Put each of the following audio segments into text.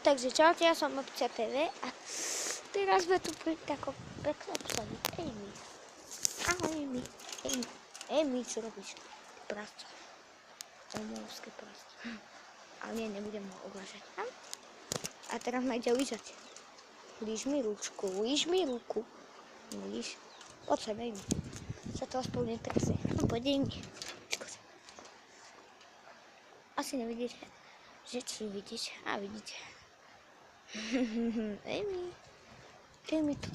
Takže čaute, ja som Opcia TV a teraz sme tu pri takom peknom psovi. Amy. Ahoj, Amy. Amy, čo robíš? Prasco. Omovské prasco. Ale nie, nebudem ho oglašať. A teraz ma ide lízať. Líž mi ručku, líž mi ruku. Líž. Poď sem, Amy. Sa to aspoň netrasie. No poď, Amy. Asi nevidíte, že či vidíte. A vidíte. Amy to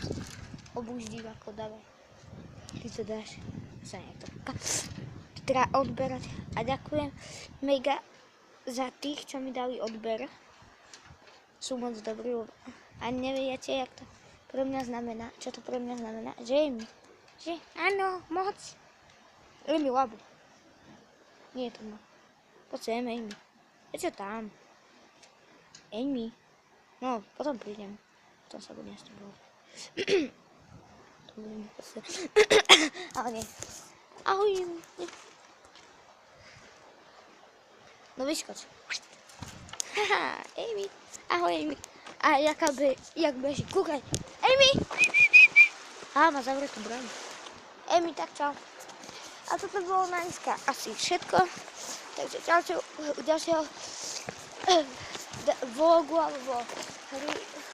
obuzdí ako dávaj. Ty to dáš. Sa nejak to treba odberať. A ďakujem mega za tých, čo mi dali odber. Sú moc dobrí. A neviete, jak to pre mňa znamená. Čo to pre mňa znamená? Že Amy. Že áno, moc. Amy labu. Nie je to moc. Poď sem, Amy. Je čo tam? Amy. No, potom prídem. Potom sa budem s tebou. To budem posledný. Ale nie. Ahoj, Amy. No vyskoč. Haha, Amy. Ahoj, Amy. A jak beží. Kúkaj. Amy. Má zavretú bránu. Amy, tak čau. A toto bolo na dneska asi všetko. Takže čaute u ďalšieho vlogu alebo hry